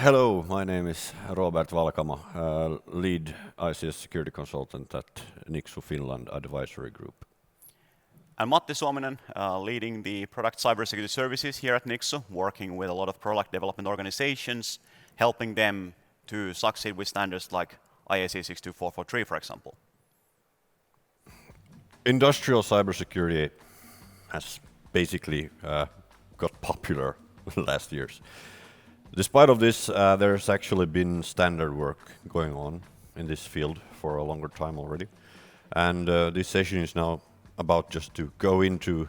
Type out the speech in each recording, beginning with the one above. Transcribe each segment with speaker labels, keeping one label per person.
Speaker 1: Hello, my name is Robert Valkama, lead ICS security consultant at Nixu Finland Advisory Group.
Speaker 2: I'm Matti Suominen, leading the product cybersecurity services here at Nixu, working with a lot of product development organizations, helping them to succeed with standards like IEC 62443, for example.
Speaker 1: Industrial cybersecurity has basically got popular last years. Despite of this, there's actually been standard work going on in this field for a longer time already. And this session is now about just to go into,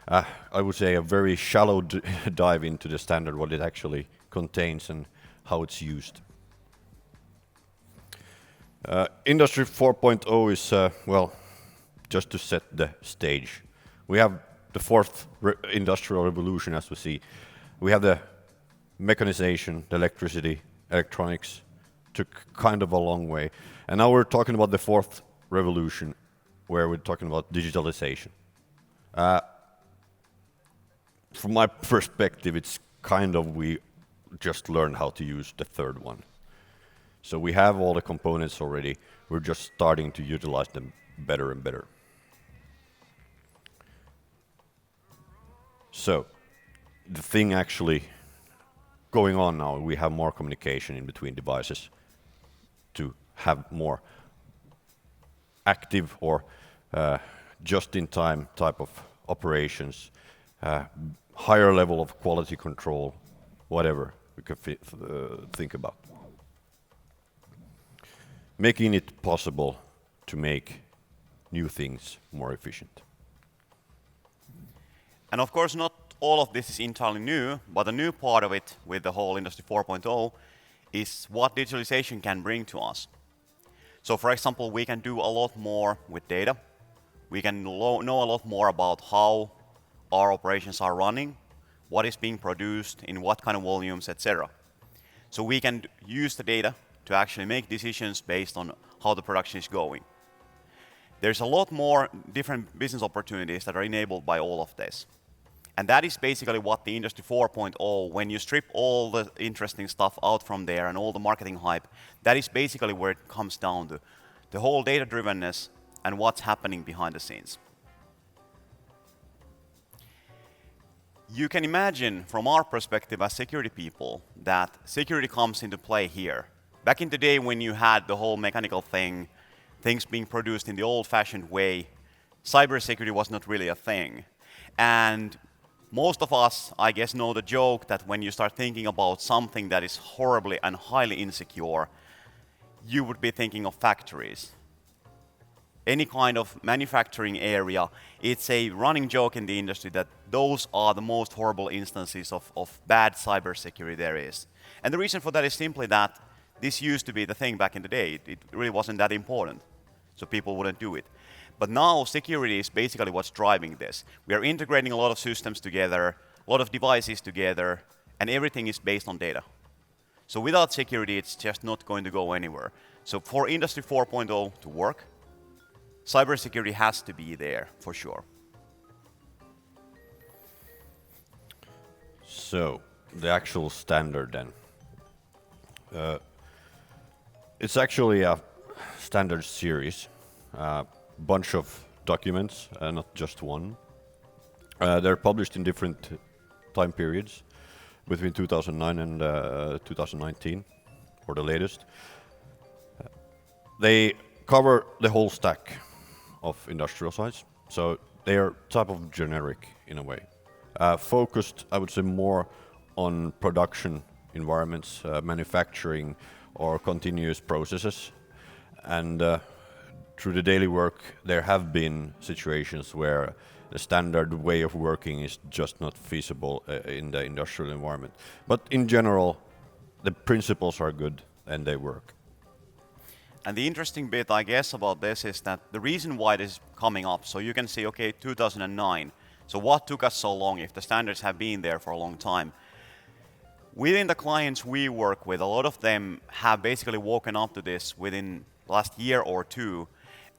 Speaker 1: I would say, a very shallow dive into the standard, what it actually contains and how it's used. Industry 4.0 is, well, just to set the stage. We have the fourth industrial revolution, as we see. We have the mechanization, the electricity, electronics, took kind of a long way. And now we're talking about the fourth revolution, where we're talking about digitalization. From my perspective, it's kind of we just learned how to use the third one. So we have all the components already. We're just starting to utilize them better and better. So the thing actually going on now, we have more communication in between devices to have more active or just-in-time type of operations, higher level of quality control, whatever we could think about. Making it possible to make new things more efficient.
Speaker 2: And of course, not all of this is entirely new, but a new part of it with the whole Industry 4.0 is what digitalization can bring to us. So for example, we can do a lot more with data. We can know a lot more about how our operations are running, what is being produced, in what kind of volumes, etc. So we can use the data to actually make decisions based on how the production is going. There's a lot more different business opportunities that are enabled by all of this. And that is basically what the Industry 4.0, when you strip all the interesting stuff out from there and all the marketing hype, that is basically where it comes down to. The whole data-drivenness and what's happening behind the scenes. You can imagine from our perspective as security people that security comes into play here. Back in the day when you had the whole mechanical thing, things being produced in the old-fashioned way, cybersecurity was not really a thing. And most of us, I guess, know the joke that when you start thinking about something that is horribly and highly insecure, you would be thinking of factories. Any kind of manufacturing area, it's a running joke in the industry that those are the most horrible instances of bad cybersecurity there is. And the reason for that is simply that this used to be the thing back in the day. It really wasn't that important, so people wouldn't do it. But now security is basically what's driving this. We are integrating a lot of systems together, a lot of devices together, and everything is based on data. So without security, it's just not going to go anywhere. So for Industry 4.0 to work, cybersecurity has to be there for sure.
Speaker 1: So the actual standard then. It's actually a standard series. Bunch of documents, not just one. They're published in different time periods between 2009 and 2019, or the latest. They cover the whole stack of industrial sites, so they are type of generic in a way. Focused, I would say, more on production environments, manufacturing or continuous processes, and through the daily work, there have been situations where the standard way of working is just not feasible in the industrial environment. But in general, the principles are good and they work.
Speaker 2: And the interesting bit, I guess, about this is that the reason why this is coming up, so you can see, okay, 2009, so what took us so long if the standards have been there for a long time? Within the clients we work with, a lot of them have basically woken up to this within last year or two,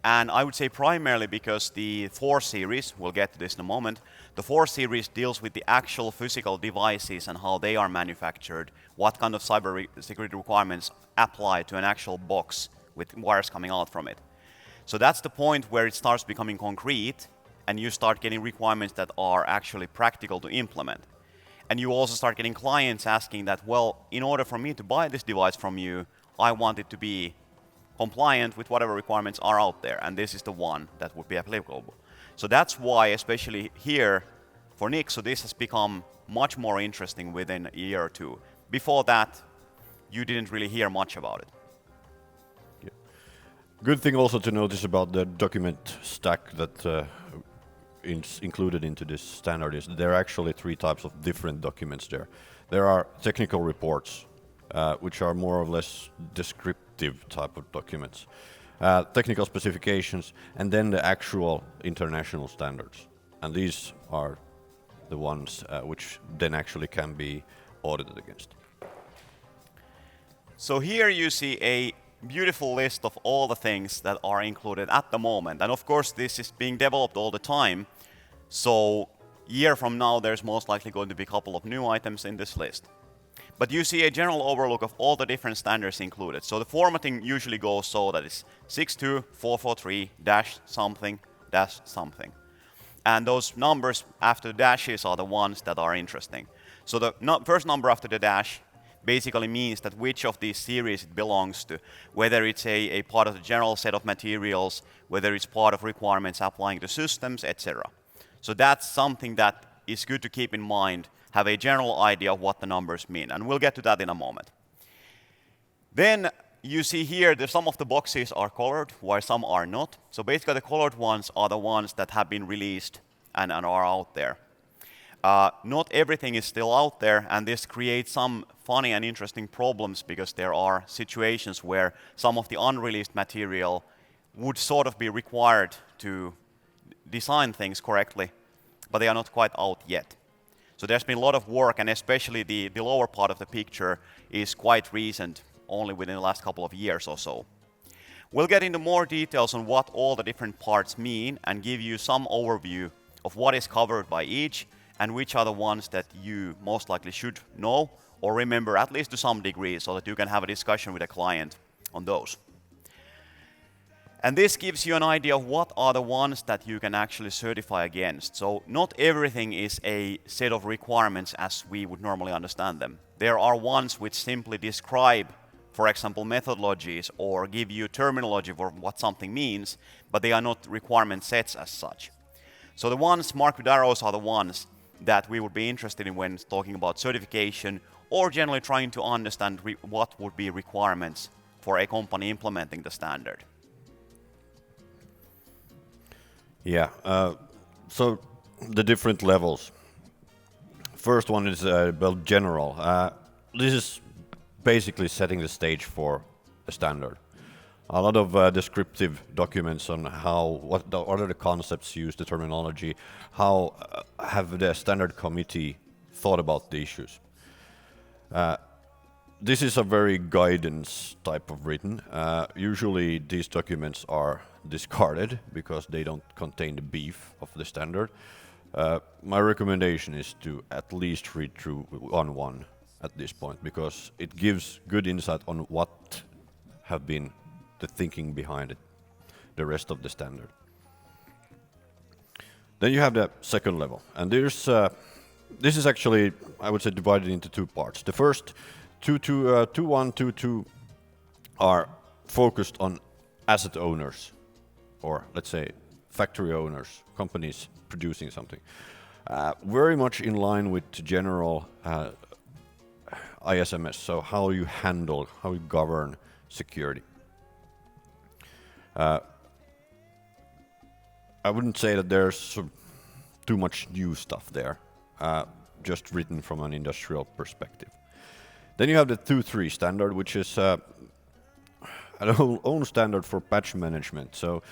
Speaker 2: And I would say primarily because the 4 series, we'll get to this in a moment, the 4 series deals with the actual physical devices and how they are manufactured, what kind of cybersecurity requirements apply to an actual box with wires coming out from it. So that's the point where it starts becoming concrete and you start getting requirements that are actually practical to implement. And you also start getting clients asking that, well, in order for me to buy this device from you, I want it to be compliant with whatever requirements are out there, and this is the one that would be applicable. So that's why, especially here for Nixo, this has become much more interesting within a year or two. Before that, you didn't really hear much about it.
Speaker 1: Yeah. Good thing also to notice about the document stack that included into this standard is there are actually 3 types of different documents there. There are technical reports, which are more or less descriptive type of documents, technical specifications, and then the actual international standards. And these are the ones which then actually can be audited against.
Speaker 2: So here you see a beautiful list of all the things that are included at the moment. And of course, this is being developed all the time. So a year from now, there's most likely going to be a couple of new items in this list. But you see a general overlook of all the different standards included. So the formatting usually goes so that it's 62443-something, -something. And those numbers after the dashes are the ones that are interesting. So the first number after the dash basically means that which of these series it belongs to, whether it's a part of the general set of materials, whether it's part of requirements applying to systems, etc. So that's something that is good to keep in mind, have a general idea of what the numbers mean, and we'll get to that in a moment. Then you see here that some of the boxes are colored, while some are not. So basically the colored ones are the ones that have been released and are out there. Not everything is still out there, and this creates some funny and interesting problems because there are situations where some of the unreleased material would sort of be required to design things correctly, but they are not quite out yet. So there's been a lot of work, and especially the lower part of the picture is quite recent, only within the last couple of years or so. We'll get into more details on what all the different parts mean and give you some overview of what is covered by each and which are the ones that you most likely should know or remember at least to some degree so that you can have a discussion with a client on those. And this gives you an idea of what are the ones that you can actually certify against. So not everything is a set of requirements as we would normally understand them. There are ones which simply describe, for example, methodologies or give you terminology for what something means, but they are not requirement sets as such. So the ones marked with arrows are the ones that we would be interested in when talking about certification or generally trying to understand what would be requirements for a company implementing the standard.
Speaker 1: Yeah, so the different levels. First one is well, general. This is basically setting the stage for a standard. A lot of descriptive documents on what are the concepts used, the terminology, how have the standard committee thought about the issues. This is a very guidance type of written. Usually these documents are discarded because they don't contain the beef of the standard. My recommendation is to at least read through one at this point because it gives good insight on what have been the thinking behind it, the rest of the standard. Then you have the second level, and this is actually, I would say, divided into 2 parts. The first 2.1, 2.2 are focused on asset owners, or let's say factory owners, companies producing something. Very much in line with general ISMS, so how you handle, how you govern security. I wouldn't say that there's too much new stuff there, just written from an industrial perspective. Then you have the 2.3 standard, which is an own standard for patch management. So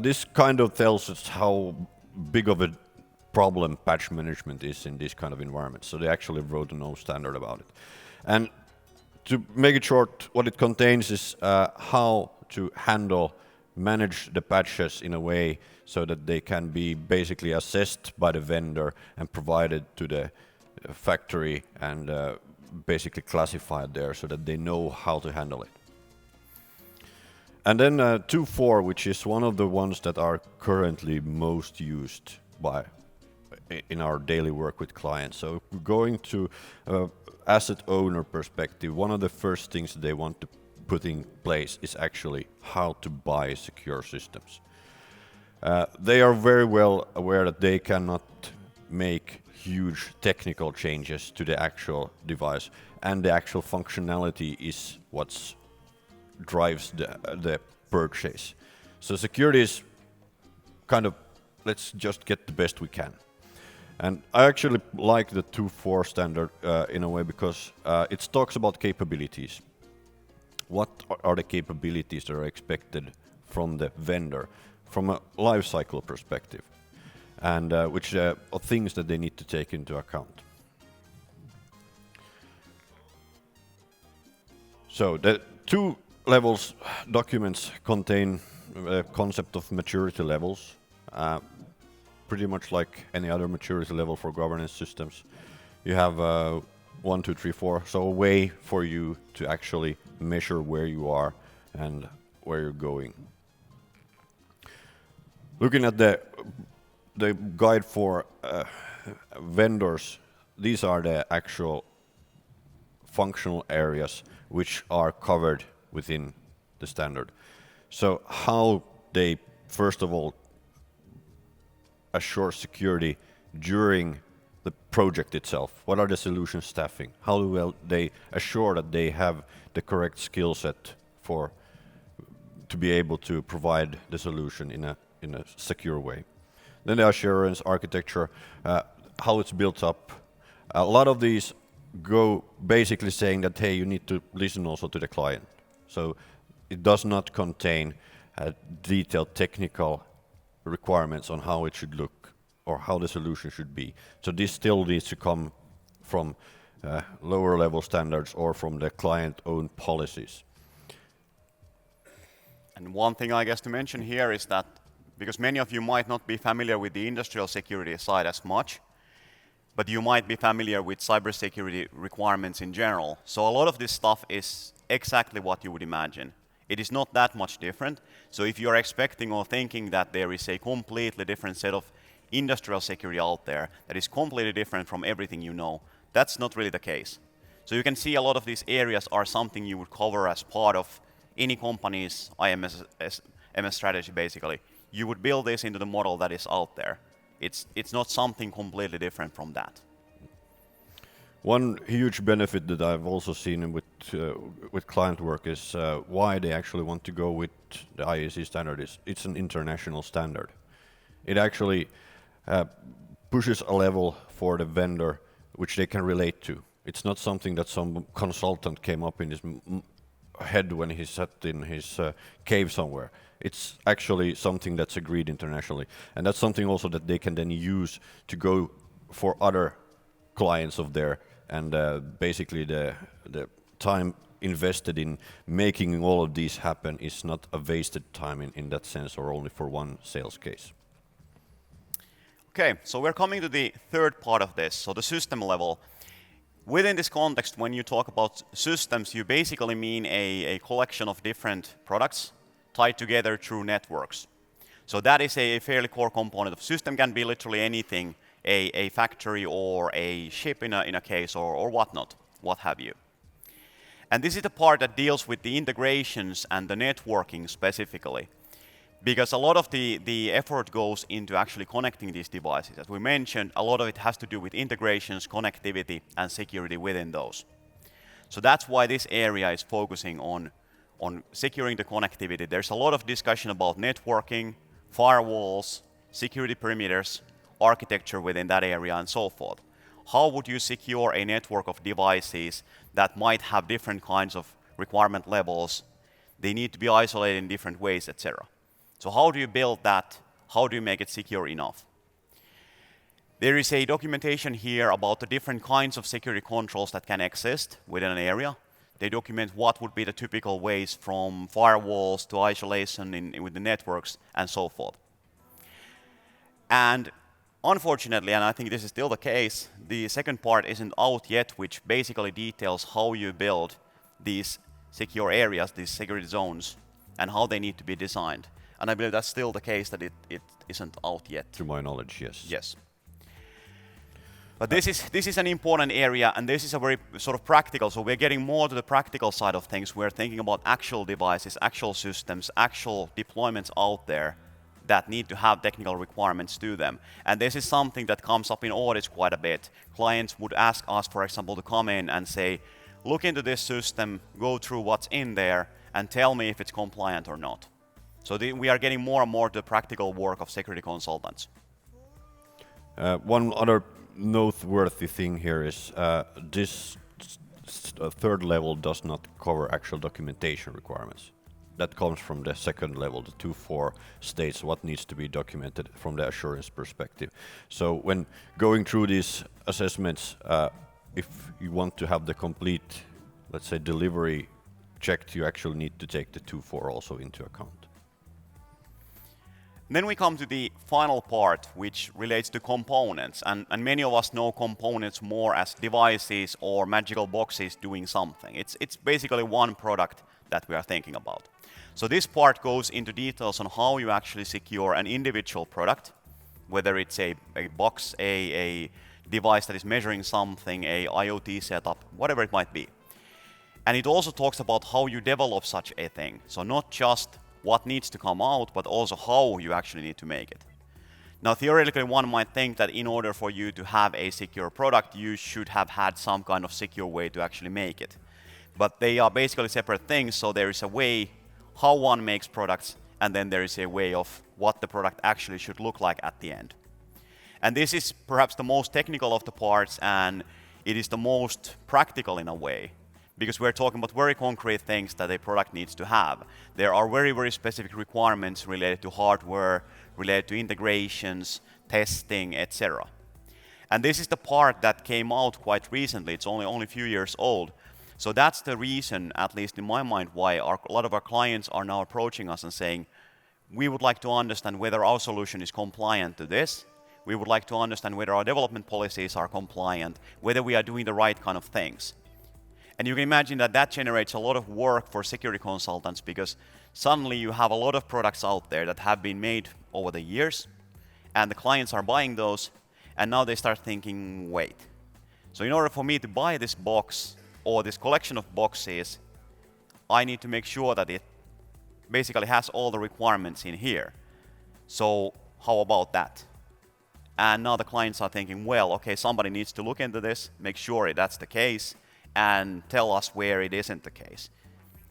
Speaker 1: this kind of tells us how big of a problem patch management is in this kind of environment. So they actually wrote an own standard about it. And to make it short, what it contains is how to handle manage the patches in a way so that they can be basically assessed by the vendor and provided to the factory and basically classified there so that they know how to handle it. And then 2.4, which is one of the ones that are currently most used in our daily work with clients. So going to asset owner perspective, one of the first things they want to put in place is actually how to buy secure systems. They are very well aware that they cannot make huge technical changes to the actual device, and the actual functionality is what drives the purchase. So security is kind of, let's just get the best we can. And I actually like the 2.4 standard in a way because it talks about capabilities. What are the capabilities that are expected from the vendor from a life cycle perspective, and which are things that they need to take into account. So the 2 levels documents contain a concept of maturity levels, pretty much like any other maturity level for governance systems. You have 1, 2, 3, 4, so a way for you to actually measure where you are and where you're going. Looking at the guide for vendors, these are the actual functional areas which are covered within the standard. So how they, first of all, assure security during the project itself. What are the solution staffing? How will they assure that they have the correct skill set to be able to provide the solution in a secure way? Then the assurance architecture, how it's built up. A lot of these go basically saying that, hey, you need to listen also to the client. So it does not contain detailed technical requirements on how it should look or how the solution should be. So this still needs to come from lower level standards or from the client-owned policies.
Speaker 2: And one thing I guess to mention here is that because many of you might not be familiar with the industrial security side as much, but you might be familiar with cybersecurity requirements in general. So a lot of this stuff is exactly what you would imagine. It is not that much different. So if you're expecting or thinking that there is a completely different set of industrial security out there that is completely different from everything you know, that's not really the case. So you can see a lot of these areas are something you would cover as part of any company's IMS strategy, basically. You would build this into the model that is out there. It's not something completely different from that.
Speaker 1: One huge benefit that I've also seen with client work is why they actually want to go with the IEC standard is it's an international standard. It actually pushes a level for the vendor which they can relate to. It's not something that some consultant came up in his head when he sat in his cave somewhere. It's actually something that's agreed internationally. And that's something also that they can then use to go for other clients of theirs. And basically the time invested in making all of these happen is not a wasted time in that sense or only for one sales case.
Speaker 2: Okay, so we're coming to the third part of this, so the system level. Within this context, when you talk about systems, you basically mean a collection of different products tied together through networks. So that is a fairly core component of system. Can be literally anything, a factory or a ship in a case or whatnot, what have you. And this is the part that deals with the integrations and the networking specifically. Because a lot of the effort goes into actually connecting these devices. As we mentioned, a lot of it has to do with integrations, connectivity, and security within those. So that's why this area is focusing on securing the connectivity. There's a lot of discussion about networking, firewalls, security perimeters, architecture within that area, and so forth. How would you secure a network of devices that might have different kinds of requirement levels? They need to be isolated in different ways, etc. So how do you build that? How do you make it secure enough? There is a documentation here about the different kinds of security controls that can exist within an area. They document what would be the typical ways from firewalls to isolation with the networks and so forth. And unfortunately, and I think this is still the case, the second part isn't out yet, which basically details how you build these secure areas, these security zones, and how they need to be designed. And I believe that's still the case, that it isn't out yet.
Speaker 1: To my knowledge, yes.
Speaker 2: Yes. But this is an important area, and this is a very sort of practical, so we're getting more to the practical side of things. We're thinking about actual devices, actual systems, actual deployments out there that need to have technical requirements to them. And this is something that comes up in audits quite a bit. Clients would ask us, for example, to come in and say, look into this system, go through what's in there, and tell me if it's compliant or not. So we are getting more and more to the practical work of security consultants.
Speaker 1: One other noteworthy thing here is this third level does not cover actual documentation requirements. That comes from the second level, the 2.4 states what needs to be documented from the assurance perspective. So when going through these assessments, if you want to have the complete, let's say, delivery checked, you actually need to take the 2.4 also into account.
Speaker 2: Then we come to the final part, which relates to components. And many of us know components more as devices or magical boxes doing something. It's basically one product that we are thinking about. So this part goes into details on how you actually secure an individual product, whether it's a box, a device that is measuring something, a IoT setup, whatever it might be. And it also talks about how you develop such a thing. So not just what needs to come out, but also how you actually need to make it. Now, theoretically, one might think that in order for you to have a secure product, you should have had some kind of secure way to actually make it. But they are basically separate things, so there is a way how one makes products, and then there is a way of what the product actually should look like at the end. And this is perhaps the most technical of the parts, and it is the most practical in a way, because we're talking about very concrete things that a product needs to have. There are very, very specific requirements related to hardware, related to integrations, testing, etc. And this is the part that came out quite recently. It's only a few years old. So that's the reason, at least in my mind, why a lot of our clients are now approaching us and saying, we would like to understand whether our solution is compliant to this. We would like to understand whether our development policies are compliant, whether we are doing the right kind of things. And you can imagine that that generates a lot of work for security consultants, because suddenly you have a lot of products out there that have been made over the years, and the clients are buying those, and now they start thinking, wait. So in order for me to buy this box or this collection of boxes, I need to make sure that it basically has all the requirements in here. So how about that? And now the clients are thinking, well, okay, somebody needs to look into this, make sure that's the case, and tell us where it isn't the case.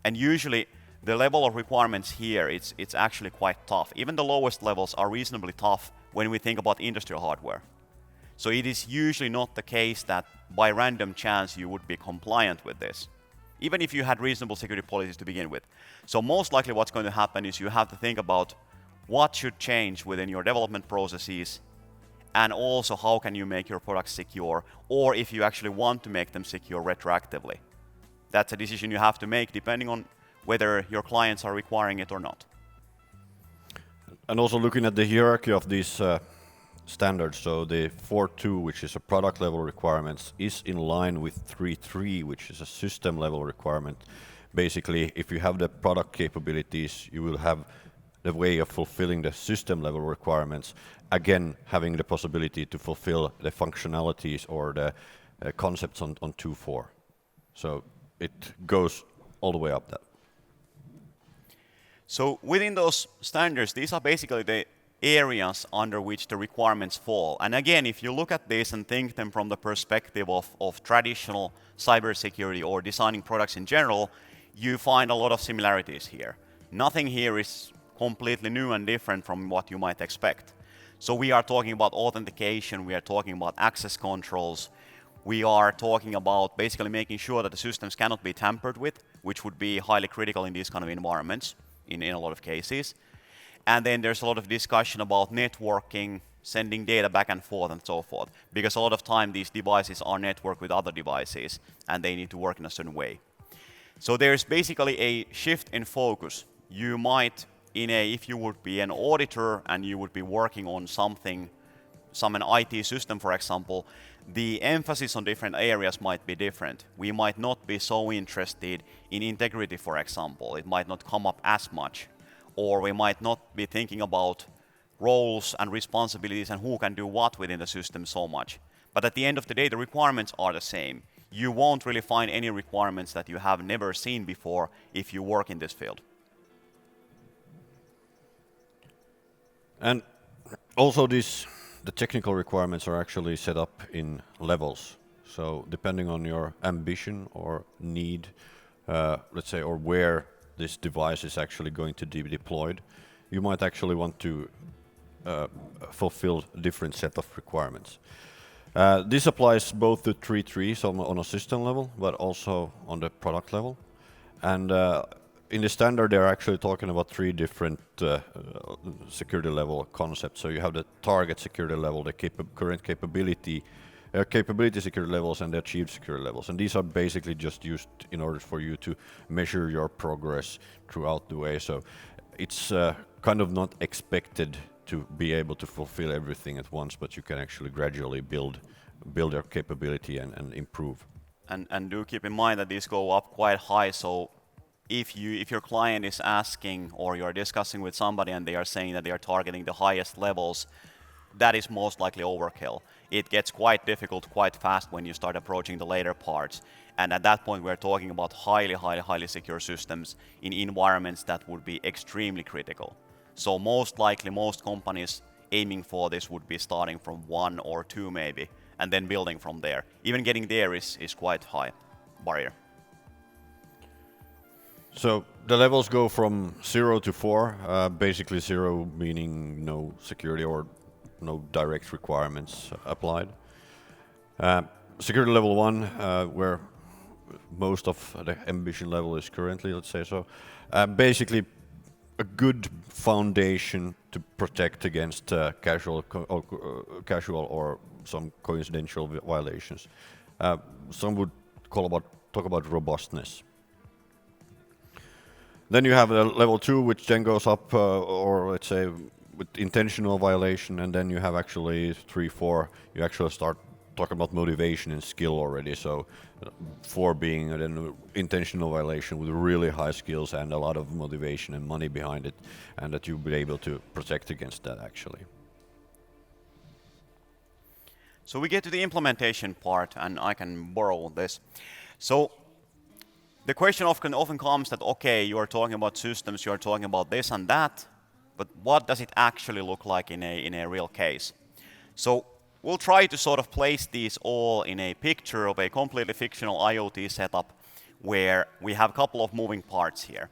Speaker 2: And usually the level of requirements here, it's actually quite tough. Even the lowest levels are reasonably tough when we think about industrial hardware. So it is usually not the case that by random chance you would be compliant with this, even if you had reasonable security policies to begin with. So most likely what's going to happen is you have to think about what should change within your development processes, and also how can you make your products secure, or if you actually want to make them secure retroactively. That's a decision you have to make depending on whether your clients are requiring it or not.
Speaker 1: And also looking at the hierarchy of these standards, so the 4.2, which is a product level requirements, is in line with 3.3, which is a system level requirement. Basically, if you have the product capabilities, you will have the way of fulfilling the system level requirements, again having the possibility to fulfill the functionalities or the concepts on 2.4. So it goes all the way up that.
Speaker 2: So within those standards, these are basically the areas under which the requirements fall. And again, if you look at this and think them from the perspective of traditional cybersecurity or designing products in general, you find a lot of similarities here. Nothing here is completely new and different from what you might expect. So we are talking about authentication, we are talking about access controls, we are talking about basically making sure that the systems cannot be tampered with, which would be highly critical in these kind of environments in a lot of cases. And then there's a lot of discussion about networking, sending data back and forth and so forth, because a lot of time these devices are networked with other devices and they need to work in a certain way. So there's basically a shift in focus. You might, if you would be an auditor and you would be working on something, an IT system, for example, the emphasis on different areas might be different. We might not be so interested in integrity, for example. It might not come up as much. Or we might not be thinking about roles and responsibilities and who can do what within the system so much. But at the end of the day, the requirements are the same. You won't really find any requirements that you have never seen before if you work in this field.
Speaker 1: And also the technical requirements are actually set up in levels. So depending on your ambition or need, let's say, or where this device is actually going to be deployed, you might actually want to fulfill a different set of requirements. This applies both to three trees on a system level, but also on the product level. And in the standard, they're actually talking about three different security level concepts. So you have the target security level, the current capability security levels, and the achieved security levels. And these are basically just used in order for you to measure your progress throughout the way. So it's kind of not expected to be able to fulfill everything at once, but you can actually gradually build your capability and improve.
Speaker 2: And do keep in mind that these go up quite high. So if your client is asking or you're discussing with somebody and they are saying that they are targeting the highest levels, that is most likely overkill. It gets quite difficult quite fast when you start approaching the later parts. And at that point, we're talking about highly secure systems in environments that would be extremely critical. So most likely, most companies aiming for this would be starting from 1 or 2 maybe, and then building from there. Even getting there is quite high barrier.
Speaker 1: So the levels go from 0 to 4, basically 0 meaning no security or no direct requirements applied. Security level 1, where most of the ambition level is currently, let's say so, basically a good foundation to protect against casual or some coincidental violations. Some would talk about robustness. Then you have level 2, which then goes up, or let's say with intentional violation, and then you have actually 3, 4. You actually start talking about motivation and skill already. So 4 being an intentional violation with really high skills and a lot of motivation and money behind it, and that you'll be able to protect against that actually.
Speaker 2: So we get to the implementation part, and I can borrow this. So the question often comes that, okay, you are talking about systems, you are talking about this and that, but what does it actually look like in a real case? So we'll try to sort of place these all in a picture of a completely fictional IoT setup where we have a couple of moving parts here.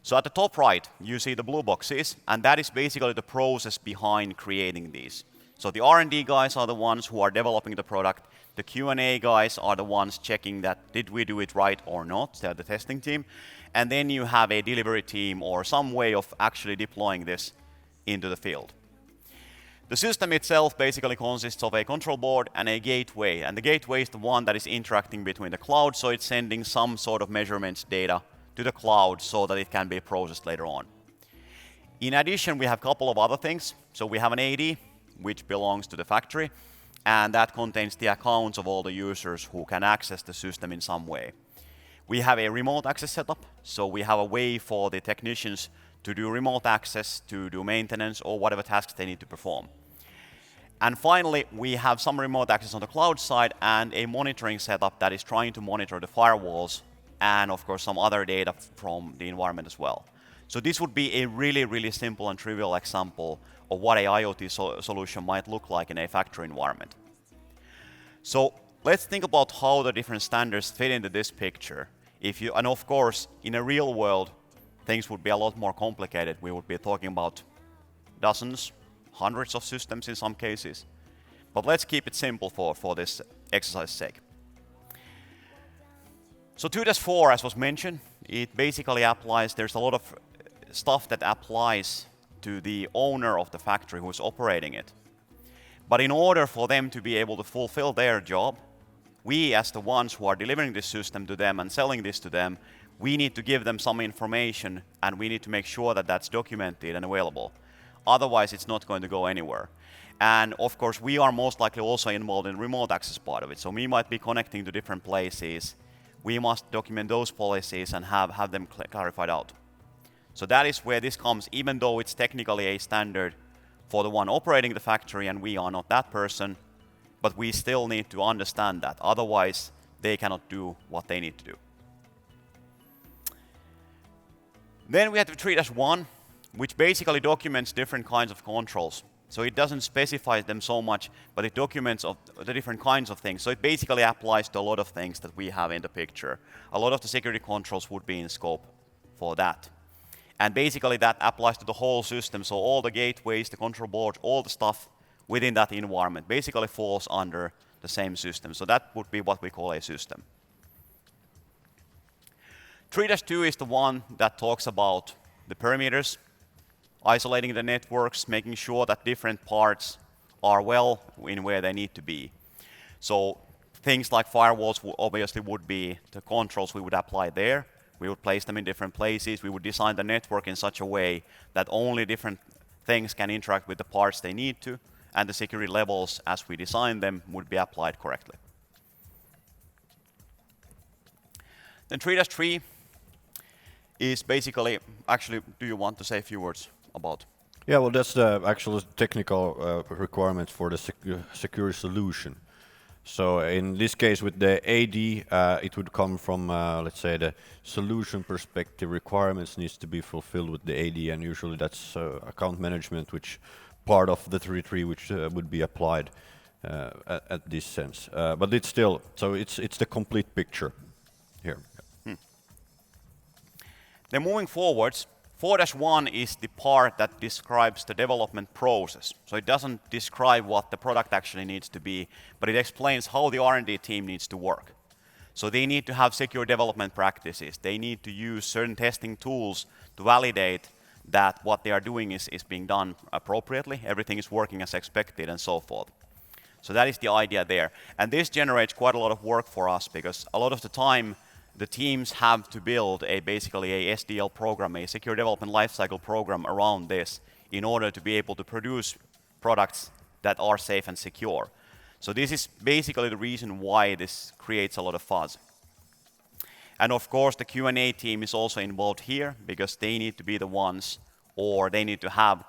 Speaker 2: So at the top right, you see the blue boxes, and that is basically the process behind creating these. So the R&D guys are the ones who are developing the product. The Q&A guys are the ones checking that did we do it right or not. They're the testing team. And then you have a delivery team or some way of actually deploying this into the field. The system itself basically consists of a control board and a gateway. And the gateway is the one that is interacting between the cloud, so it's sending some sort of measurements data to the cloud so that it can be processed later on. In addition, we have a couple of other things. So we have an AD, which belongs to the factory, and that contains the accounts of all the users who can access the system in some way. We have a remote access setup, so we have a way for the technicians to do remote access, to do maintenance, or whatever tasks they need to perform. And finally, we have some remote access on the cloud side and a monitoring setup that is trying to monitor the firewalls and, of course, some other data from the environment as well. So this would be a really simple and trivial example of what a IoT solution might look like in a factory environment. So let's think about how the different standards fit into this picture. And of course, in a real world, things would be a lot more complicated. We would be talking about dozens, hundreds of systems in some cases. But let's keep it simple for this exercise's sake. So 2-4, as was mentioned, it basically applies, there's a lot of stuff that applies to the owner of the factory who is operating it. But in order for them to be able to fulfill their job, we as the ones who are delivering this system to them and selling this to them, we need to give them some information and we need to make sure that that's documented and available. Otherwise, it's not going to go anywhere. And of course, we are most likely also involved in remote access part of it. So we might be connecting to different places. We must document those policies and have them clarified out. So that is where this comes, even though it's technically a standard for the one operating the factory and we are not that person, but we still need to understand that. Otherwise, they cannot do what they need to do. Then we have the 3-1, which basically documents different kinds of controls. So it doesn't specify them so much, but it documents of the different kinds of things. So it basically applies to a lot of things that we have in the picture. A lot of the security controls would be in scope for that. And basically that applies to the whole system. So all the gateways, the control boards, all the stuff within that environment basically falls under the same system. So that would be what we call a system. 3-2 is the one that talks about the perimeters, isolating the networks, making sure that different parts are well in where they need to be. So things like firewalls obviously would be the controls we would apply there. We would place them in different places. We would design the network in such a way that only different things can interact with the parts they need to, and the security levels as we design them would be applied correctly. Then 3-3 is basically, actually, do you want to say a few words about?
Speaker 1: Yeah, well, that's the actual technical requirements for the secure solution. So in this case, with the AD, it would come from, let's say, the solution perspective. Requirements needs to be fulfilled with the AD, and usually that's account management, which part of the 3.3, which would be applied at this sense. But it's still, so it's the complete picture here.
Speaker 2: Then moving forwards, 4-1 is the part that describes the development process. So it doesn't describe what the product actually needs to be, but it explains how the R&D team needs to work. So they need to have secure development practices. They need to use certain testing tools to validate that what they are doing is being done appropriately, everything is working as expected, and so forth. So that is the idea there. And this generates quite a lot of work for us, because a lot of the time, the teams have to build basically a SDL program, a secure development lifecycle program around this in order to be able to produce products that are safe and secure. So this is basically the reason why this creates a lot of fuzz. And of course, the Q&A team is also involved here because they need to be the ones, or they need to have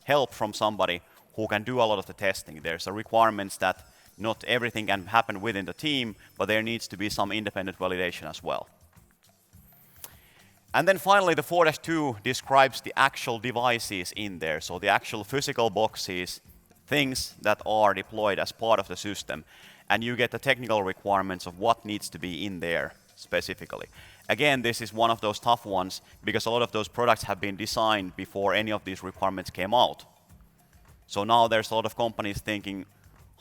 Speaker 2: help from somebody who can do a lot of the testing. There's a requirements that not everything can happen within the team, but there needs to be some independent validation as well. And then finally, the 4-2 describes the actual devices in there, so the actual physical boxes, things that are deployed as part of the system, and you get the technical requirements of what needs to be in there specifically. Again, this is one of those tough ones, because a lot of those products have been designed before any of these requirements came out. So now there's a lot of companies thinking,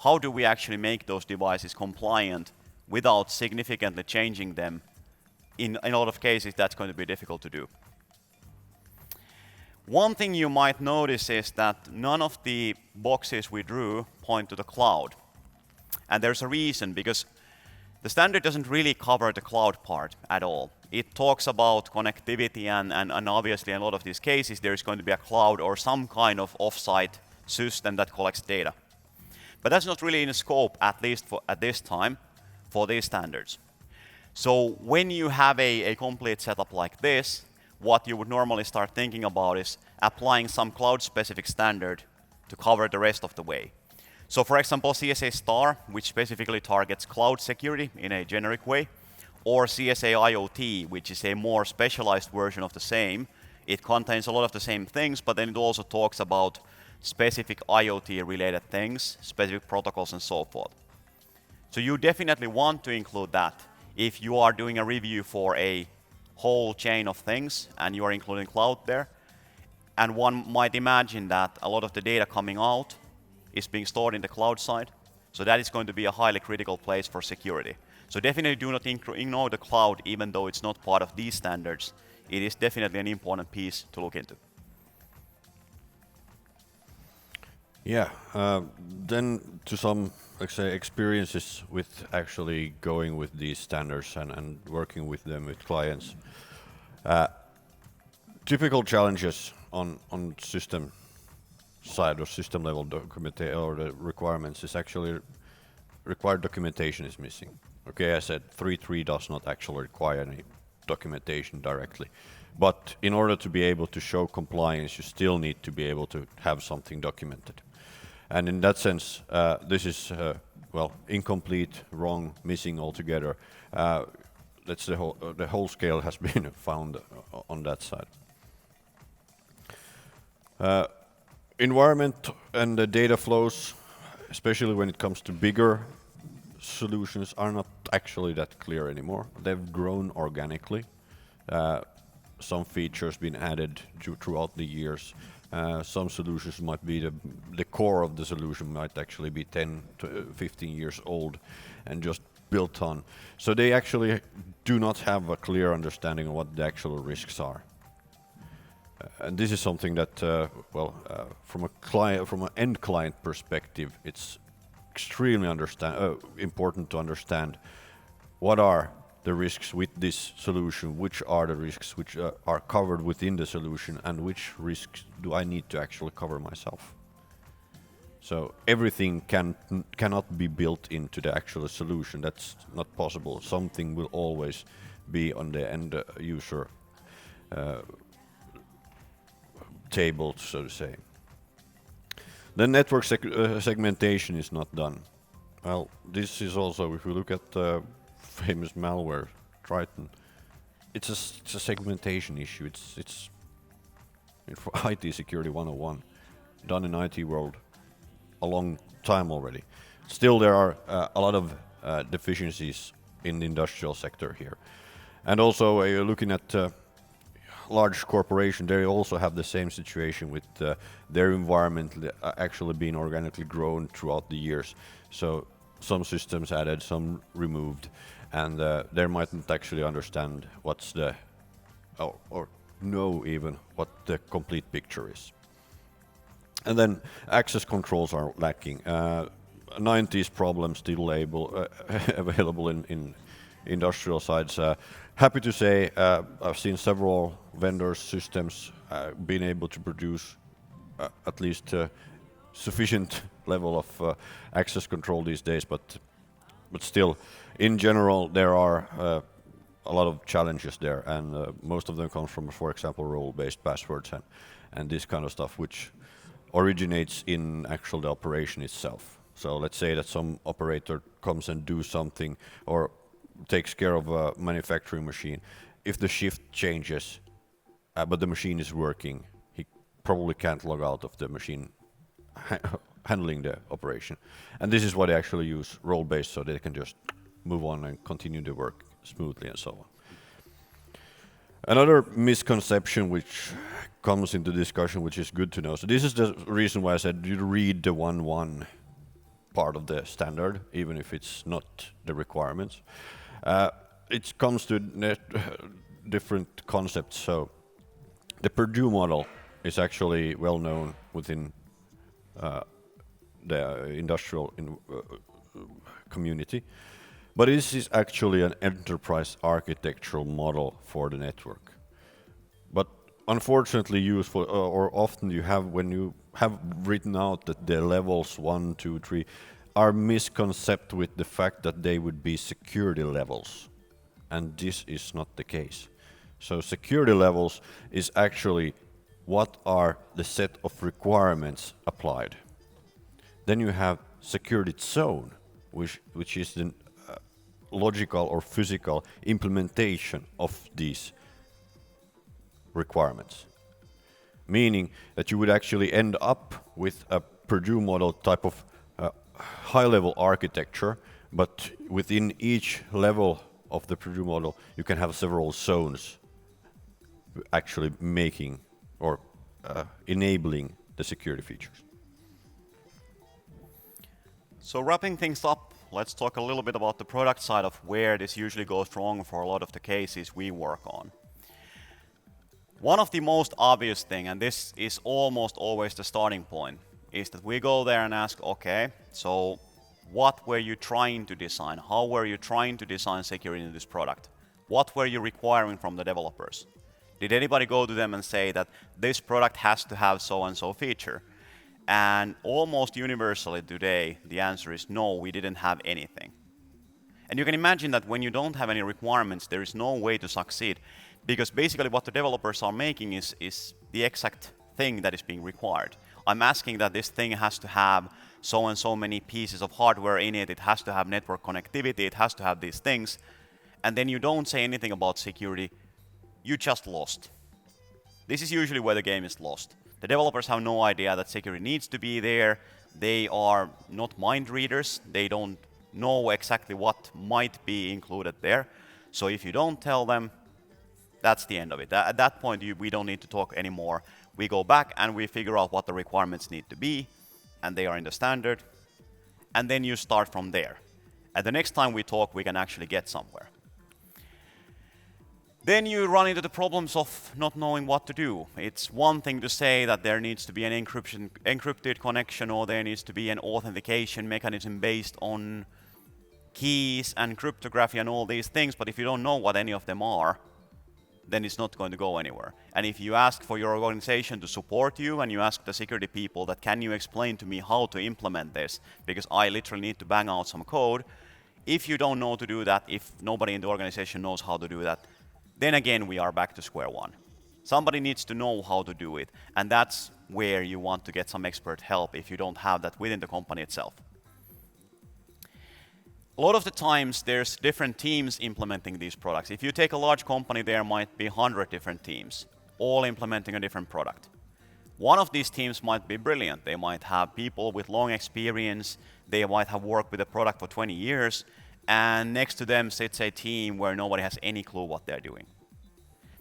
Speaker 2: how do we actually make those devices compliant without significantly changing them? In a lot of cases, that's going to be difficult to do. One thing you might notice is that none of the boxes we drew point to the cloud. And there's a reason, because the standard doesn't really cover the cloud part at all. It talks about connectivity, and obviously in a lot of these cases, there's going to be a cloud or some kind of off-site system that collects data. But that's not really in scope, at least at this time, for these standards. So when you have a complete setup like this, what you would normally start thinking about is applying some cloud-specific standard to cover the rest of the way. So for example, CSA Star, which specifically targets cloud security in a generic way, or CSA IoT, which is a more specialized version of the same. It contains a lot of the same things, but then it also talks about specific IoT-related things, specific protocols, and so forth. So you definitely want to include that if you are doing a review for a whole chain of things and you are including cloud there. And one might imagine that a lot of the data coming out is being stored in the cloud side. So that is going to be a highly critical place for security. So definitely do not ignore the cloud, even though it's not part of these standards. It is definitely an important piece to look into.
Speaker 1: Yeah, then to some, let's say, experiences with actually going with these standards and working with them with clients. Typical challenges on system side or system level documentation or the requirements is actually required documentation is missing. Okay, I said 3.3 does not actually require any documentation directly. But in order to be able to show compliance, you still need to be able to have something documented. And in that sense, this is, well, incomplete, wrong, missing altogether. That's the whole scale has been found on that side. Environment and the data flows, especially when it comes to bigger solutions, are not actually that clear anymore. They've grown organically. Some features been added throughout the years. Some solutions might be the core of the solution might actually be 10 to 15 years old and just built on. So they actually do not have a clear understanding of what the actual risks are. And this is something that, from an end client perspective, it's extremely important to understand what are the risks with this solution, which are the risks which are covered within the solution, and which risks do I need to actually cover myself. So everything cannot be built into the actual solution. That's not possible. Something will always be on the end user table, so to say. The network segmentation is not done. Well, this is also, if you look at the famous malware, Triton, it's a segmentation issue. It's for IT security 101, done in IT world a long time already. Still, there are a lot of deficiencies in the industrial sector here. And also, looking at large corporation, they also have the same situation with their environment actually being organically grown throughout the years. So some systems added, some removed, and they mightn't actually understand what's the, or know even what the complete picture is. And then access controls are lacking. 90s problems still available in industrial sides. Happy to say I've seen several vendors' systems being able to produce at least sufficient level of access control these days, but still, in general, there are a lot of challenges there, and most of them come from, for example, role-based passwords and this kind of stuff, which originates in actual the operation itself. So let's say that some operator comes and do something or takes care of a manufacturing machine. If the shift changes, but the machine is working, he probably can't log out of the machine handling the operation. And this is why they actually use role-based, so they can just move on and continue to work smoothly and so on. Another misconception which comes into discussion, which is good to know. So this is the reason why I said you read the 1.1 part of the standard, even if it's not the requirements. It comes to different concepts. So the Purdue model is actually well known within the industrial community, but this is actually an enterprise architectural model for the network. But unfortunately, useful or often you have when you have written out that the levels 1, 2, 3 are misconceived with the fact that they would be security levels, and this is not the case. So security levels is actually what are the set of requirements applied. Then you have security zone, which is the logical or physical implementation of these requirements. Meaning that you would actually end up with a Purdue model type of high-level architecture, but within each level of the Purdue model, you can have several zones actually making or enabling the security features.
Speaker 2: So wrapping things up, let's talk a little bit about the product side of where this usually goes wrong for a lot of the cases we work on. One of the most obvious thing, and this is almost always the starting point, is that we go there and ask, okay, so what were you trying to design? How were you trying to design security in this product? What were you requiring from the developers? Did anybody go to them and say that this product has to have so and so feature? And almost universally today, the answer is no, we didn't have anything. And you can imagine that when you don't have any requirements, there is no way to succeed, because basically what the developers are making is the exact thing that is being required. I'm asking that this thing has to have so and so many pieces of hardware in it, it has to have network connectivity, it has to have these things, and then you don't say anything about security, you just lost. This is usually where the game is lost. The developers have no idea that security needs to be there, they are not mind readers, they don't know exactly what might be included there. So if you don't tell them, that's the end of it. At that point, we don't need to talk anymore. We go back and we figure out what the requirements need to be, and they are in the standard, and then you start from there. And the next time we talk, we can actually get somewhere. Then you run into the problems of not knowing what to do. It's one thing to say that there needs to be an encrypted connection, or there needs to be an authentication mechanism based on keys and cryptography and all these things, but if you don't know what any of them are, then it's not going to go anywhere. And if you ask for your organization to support you, and you ask the security people that, can you explain to me how to implement this, because I literally need to bang out some code, if you don't know to do that, if nobody in the organization knows how to do that, then again we are back to square one. Somebody needs to know how to do it, and that's where you want to get some expert help if you don't have that within the company itself. A lot of the times there's different teams implementing these products. If you take a large company, there might be 100 different teams, all implementing a different product. One of these teams might be brilliant. They might have people with long experience, they might have worked with a product for 20 years, and next to them sits a team where nobody has any clue what they're doing.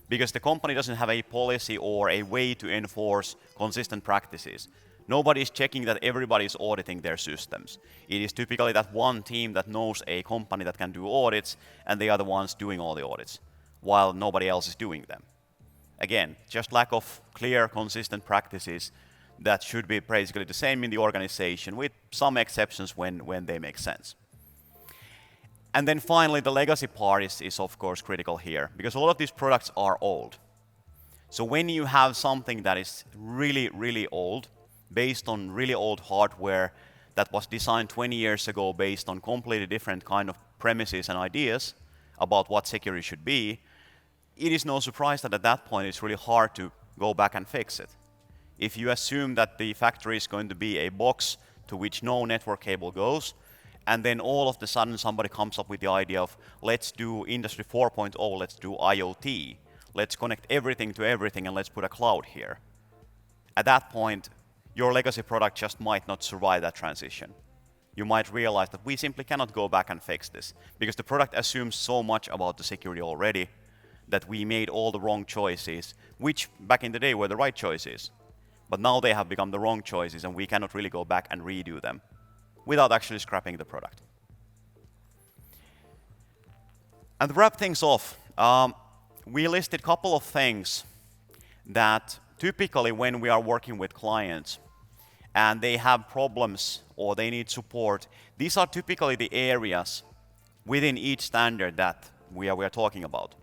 Speaker 2: Because the company doesn't have a policy or a way to enforce consistent practices. Nobody is checking that everybody is auditing their systems. It is typically that one team that knows a company that can do audits, and they are the ones doing all the audits, while nobody else is doing them. Again, just lack of clear, consistent practices that should be basically the same in the organization, with some exceptions when they make sense. And then finally, the legacy part is of course critical here, because a lot of these products are old. So when you have something that is really, really old, based on really old hardware that was designed 20 years ago based on completely different kind of premises and ideas about what security should be, it is no surprise that at that point it's really hard to go back and fix it. If you assume that the factory is going to be a box to which no network cable goes, and then all of a sudden somebody comes up with the idea of, let's do Industry 4.0, let's do IoT, let's connect everything to everything, and let's put a cloud here. At that point, your legacy product just might not survive that transition. You might realize that we simply cannot go back and fix this, because the product assumes so much about the security already that we made all the wrong choices, which back in the day were the right choices. But now they have become the wrong choices, and we cannot really go back and redo them without actually scrapping the product. And to wrap things off, we listed a couple of things that typically when we are working with clients and they have problems or they need support, these are typically the areas within each standard that we are talking about.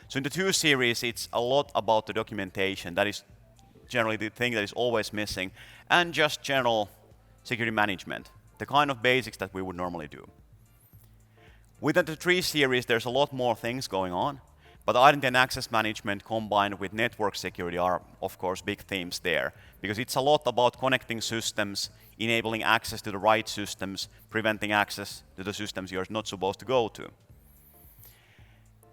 Speaker 2: So in the 2 series, it's a lot about the documentation. That is generally the thing that is always missing, and just general security management, the kind of basics that we would normally do. Within the 3 series, there's a lot more things going on, but identity and access management combined with network security are, of course, big themes there, because it's a lot about connecting systems, enabling access to the right systems, preventing access to the systems you're not supposed to go to.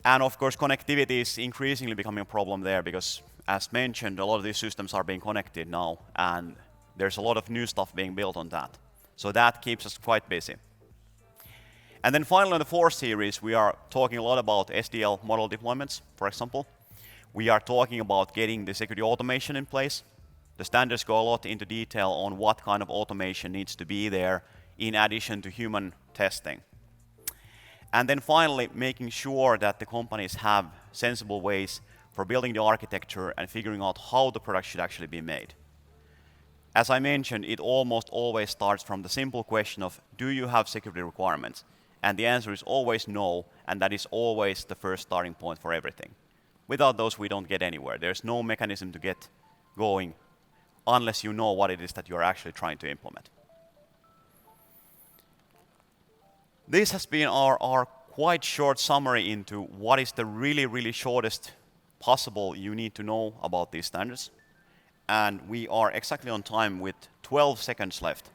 Speaker 2: And of course, connectivity is increasingly becoming a problem there, because as mentioned, a lot of these systems are being connected now, and there's a lot of new stuff being built on that. So that keeps us quite busy. And then finally, in the 4 series, we are talking a lot about SDL model deployments, for example. We are talking about getting the security automation in place. The standards go a lot into detail on what kind of automation needs to be there in addition to human testing. And then finally, making sure that the companies have sensible ways for building the architecture and figuring out how the product should actually be made. As I mentioned, it almost always starts from the simple question of, do you have security requirements? And the answer is always no, and that is always the first starting point for everything. Without those, we don't get anywhere. There's no mechanism to get going unless you know what it is that you're actually trying to implement. This has been our quite short summary into what is the really shortest possible you need to know about these standards. And we are exactly on time with 12 seconds left.